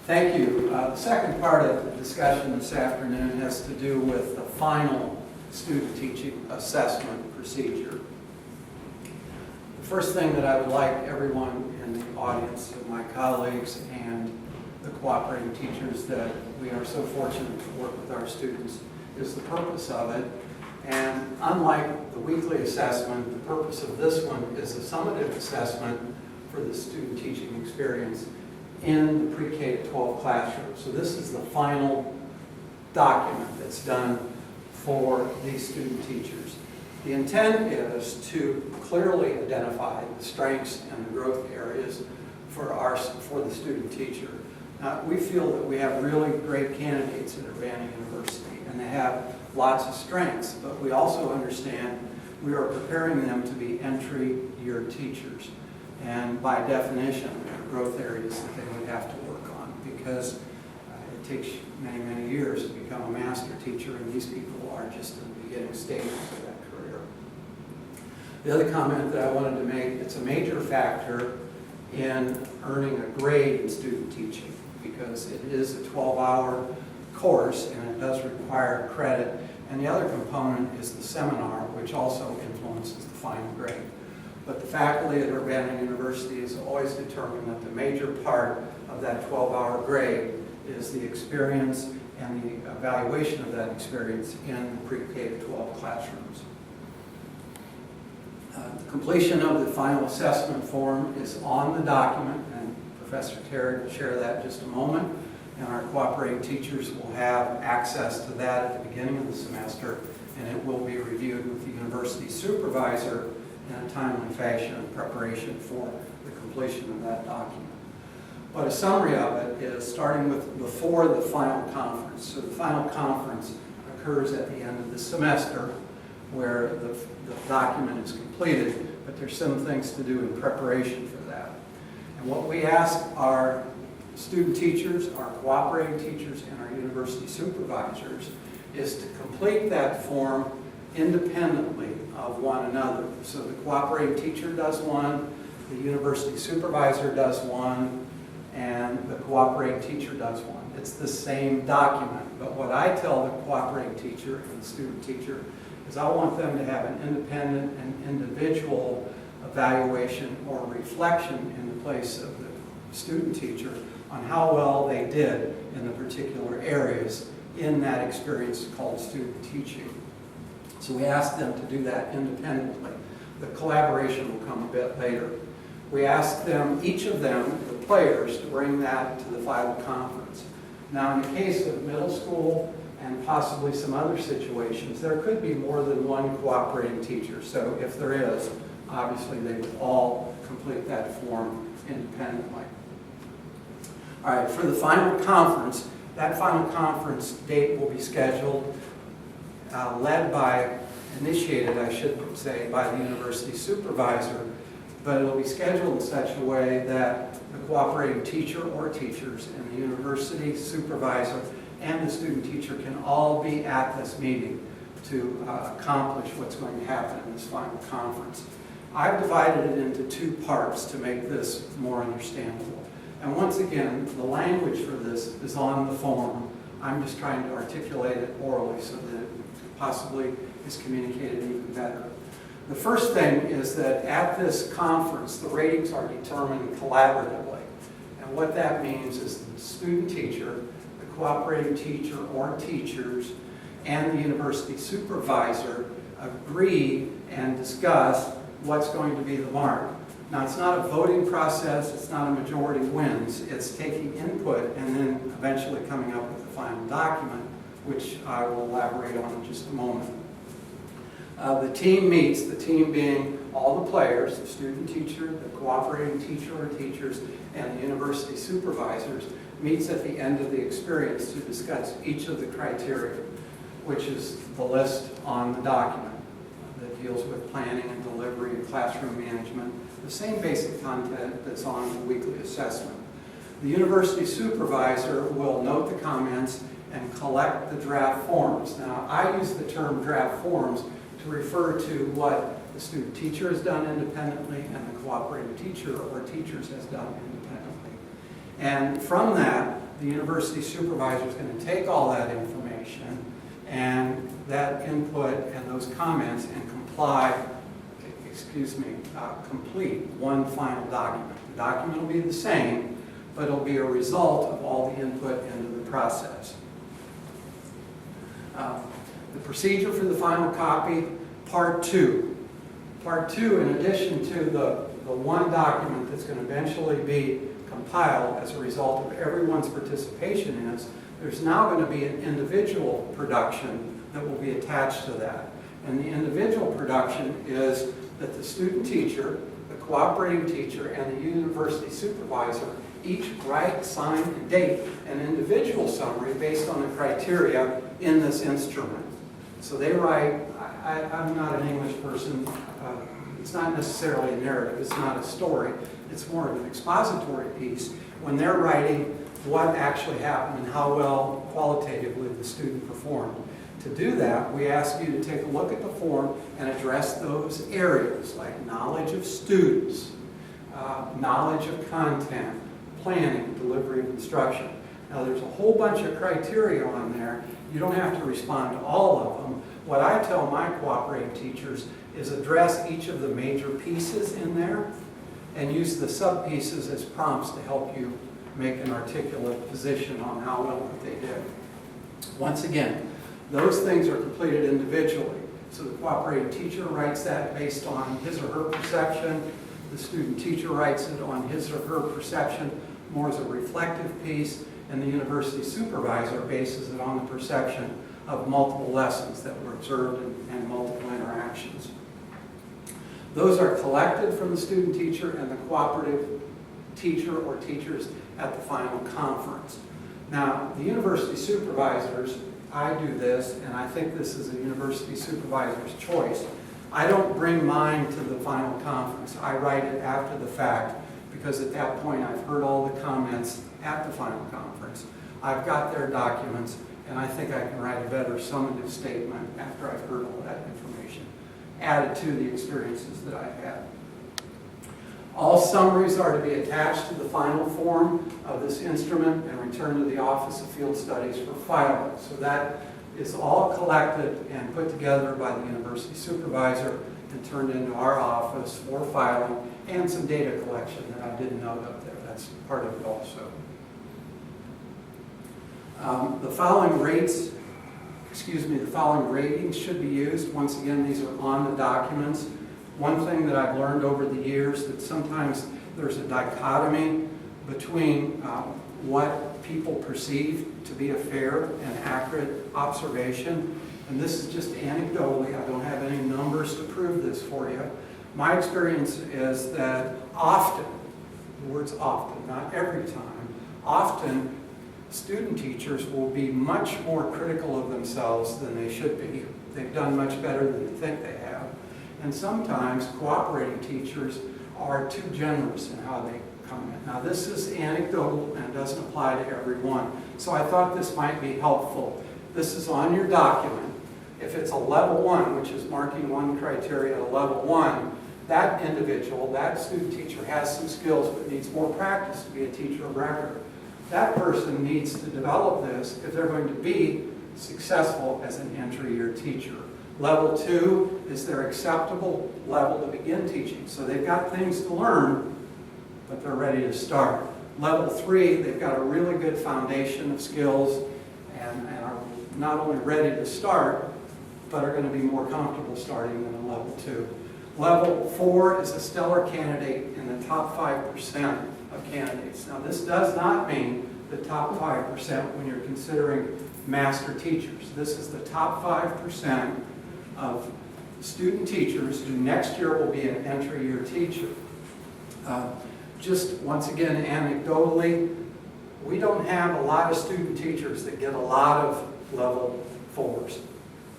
Thank you. The second part of the discussion this afternoon has to do with the final student teaching assessment procedure. The first thing that I would like everyone in the audience, my colleagues and the cooperating teachers that we are so fortunate to work with our students, is the purpose of it. And unlike the weekly assessment, the purpose of this one is a summative assessment for the student teaching experience in the pre-K to 12 classroom. So this is the final document that's done for these student teachers. The intent is to clearly identify the strengths and the growth areas for the student teacher. We feel that we have really great candidates at Urbana University, and they have lots of strengths, but we also understand we are preparing them to be entry-year teachers. And by definition, there are growth areas that they would have to work on, because it takes many, many years to become a master teacher, and these people are just in the beginning stages of that career. The other comment that I wanted to make, it's a major factor in earning a grade in student teaching, because it is a 12-hour course and it does require credit. And the other component is the seminar, which also influences the final grade. But the faculty at Urbana University has always determined that the major part of that 12-hour grade is the experience and the evaluation of that experience in the pre-K to 12 classrooms. The completion of the final assessment form is on the document, and Professor Terry will share that in just a moment. And our cooperating teachers will have access to that at the beginning of the semester, and it will be reviewed with the university supervisor in a timely fashion in preparation for the completion of that document. But a summary of it is starting with before the final conference. So the final conference occurs at the end of the semester, where the document is completed, but there's some things to do in preparation for that. And what we ask our student teachers, our cooperating teachers, and our university supervisors is to complete that form independently of one another. So the cooperating teacher does one, the university supervisor does one, and the cooperating teacher does one. It's the same document, but what I tell the cooperating teacher and the student teacher is I want them to have an independent and individual evaluation or reflection in the place of the student teacher on how well they did in the particular areas in that experience called student teaching. So we ask them to do that independently. The collaboration will come a bit later. We ask them, each of them, the players, to bring that to the final conference. Now, in the case of middle school and possibly some other situations, there could be more than one cooperating teacher. So if there is, obviously they would all complete that form independently. All right, for the final conference, that final conference date will be scheduled, initiated, I should say, by the university supervisor, but it will be scheduled in such a way that the cooperating teacher or teachers and the university supervisor and the student teacher can all be at this meeting to accomplish what's going to happen in this final conference. I've divided it into two parts to make this more understandable. And once again, the language for this is on the form. I'm just trying to articulate it orally so that it possibly is communicated even better. The first thing is that at this conference, the ratings are determined collaboratively. And what that means is the student teacher, the cooperating teacher or teachers, and the university supervisor agree and discuss what's going to be the mark. Now, it's not a voting process, it's not a majority wins, it's taking input and then eventually coming up with the final document, which I will elaborate on in just a moment. The team meets, the team being all the players, the student teacher, the cooperating teacher or teachers, and the university supervisors, meets at the end of the experience to discuss each of the criteria, which is the list on the document that deals with planning and delivery and classroom management, the same basic content that's on the weekly assessment. The university supervisor will note the comments and collect the draft forms. Now, I use the term draft forms to refer to what the student teacher has done independently and the cooperating teacher or teachers has done independently. And from that, the university supervisor is going to take all that information and that input and those comments and complete one final document. The document will be the same, but it'll be a result of all the input into the process. The procedure for the final copy, Part 2. Part 2, in addition to the one document that's going to eventually be compiled as a result of everyone's participation in this, there's now going to be an individual production that will be attached to that. And the individual production is that the student teacher, the cooperating teacher, and the university supervisor each write, sign, and date an individual summary based on the criteria in this instrument. So they write, I'm not an English person, it's not necessarily a narrative, it's not a story, it's more of an expository piece when they're writing what actually happened and how well qualitatively the student performed. To do that, we ask you to take a look at the form and address those areas like knowledge of students, knowledge of content, planning, delivery of instruction. Now there's a whole bunch of criteria on there. You don't have to respond to all of them. What I tell my cooperating teachers is address each of the major pieces in there and use the sub-pieces as prompts to help you make an articulate position on how well they did. Once again, those things are completed individually. So the cooperating teacher writes that based on his or her perception. The student teacher writes it on his or her perception more as a reflective piece, and the university supervisor bases it on the perception of multiple lessons that were observed and multiple interactions. Those are collected from the student teacher and the cooperative teacher or teachers at the final conference. Now, the university supervisors, I do this, and I think this is a university supervisor's choice. I don't bring mine to the final conference. I write it after the fact because at that point I've heard all the comments at the final conference. I've got their documents, and I think I can write a better summative statement after I've heard all that information, added to the experiences that I've had. All summaries are to be attached to the final form of this instrument and returned to the Office of Field Studies for filing. So that is all collected and put together by the university supervisor and turned into our office for filing and some data collection that I didn't note up there. That's part of it also. The following ratings should be used. Once again, these are on the documents. One thing that I've learned over the years that sometimes there's a dichotomy between what people perceive to be a fair and accurate observation. And this is just anecdotally. I don't have any numbers to prove this for you. My experience is that often, the word's often, not every time, often student teachers will be much more critical of themselves than they should be. They've done much better than they think they have. And sometimes cooperating teachers are too generous in how they comment. Now this is anecdotal and doesn't apply to everyone. So I thought this might be helpful. This is on your document. If it's a level 1, which is marking one criteria at a level 1, that individual, that student teacher has some skills but needs more practice to be a teacher of record. That person needs to develop this if they're going to be successful as an entry year teacher. Level 2 is their acceptable level to begin teaching. So they've got things to learn, but they're ready to start. Level 3, they've got a really good foundation of skills and are not only ready to start, but are going to be more comfortable starting than a level 2. Level 4 is a stellar candidate in the top 5% of candidates. Now this does not mean the top 5% when you're considering master teachers. This is the top 5% of student teachers who next year will be an entry year teacher. Just once again, anecdotally, we don't have a lot of student teachers that get a lot of level 4s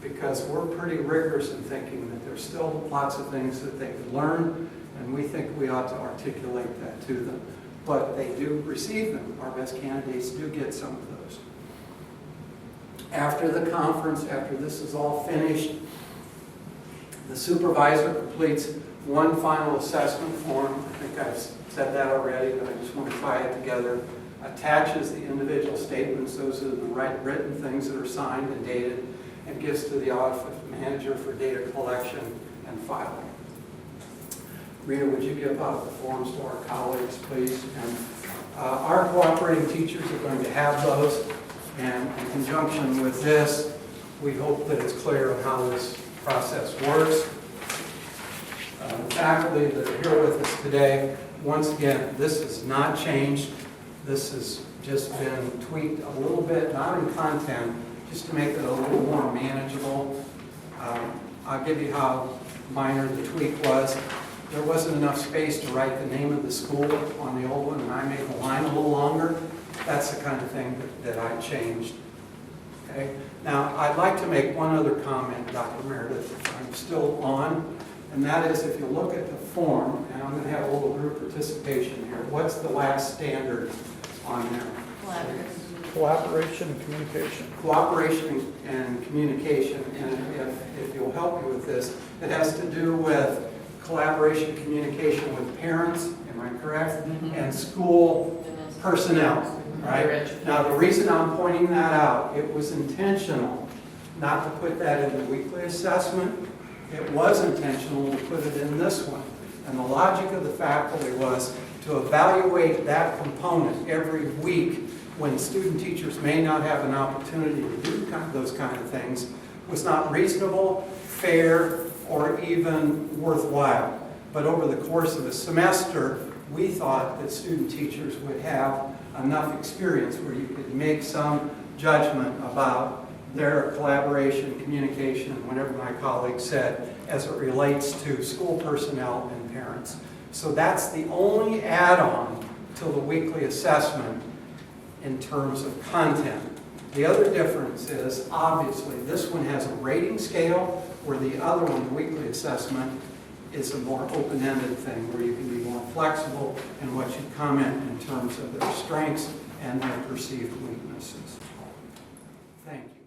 because we're pretty rigorous in thinking that there's still lots of things that they could learn, and we think we ought to articulate that to them. But they do receive them. Our best candidates do get some of those. After the conference, after this is all finished, the supervisor completes one final assessment form. I think I've said that already, but I just want to tie it together attaches the individual statements, those are the written things that are signed and dated, and gives to the office manager for data collection and filing. Rita, would you give out the forms to our colleagues, please? And our cooperating teachers are going to have those, and in conjunction with this, we hope that it's clear on how this process works. The faculty that are here with us today, once again, this has not changed. This has just been tweaked a little bit, not in content, just to make it a little more manageable. I'll give you how minor the tweak was. There wasn't enough space to write the name of the school on the old one, and I made the line a little longer. That's the kind of thing that I changed. Okay. Now, I'd like to make one other comment, Dr. Meredith, if I'm still on, and that is if you look at the form, and I'm going to have a little group participation here, what's the last standard on there? Collaboration and communication. Cooperation and communication, and if you'll help me with this, it has to do with collaboration, communication with parents, am I correct? And school personnel, right? Now, the reason I'm pointing that out, it was intentional not to put that in the weekly assessment. It was intentional to put it in this one. And the logic of the faculty was to evaluate that component every week when student teachers may not have an opportunity to do those kind of things was not reasonable, fair, or even worthwhile. But over the course of a semester, we thought that student teachers would have enough experience where you could make some judgment about their collaboration, communication, and whatever my colleague said, as it relates to school personnel and parents. So that's the only add-on to the weekly assessment in terms of content. The other difference is, obviously, this one has a rating scale, where the other one, the weekly assessment, is a more open-ended thing, where you can be more flexible in what you comment in terms of their strengths and their perceived weaknesses. Thank you.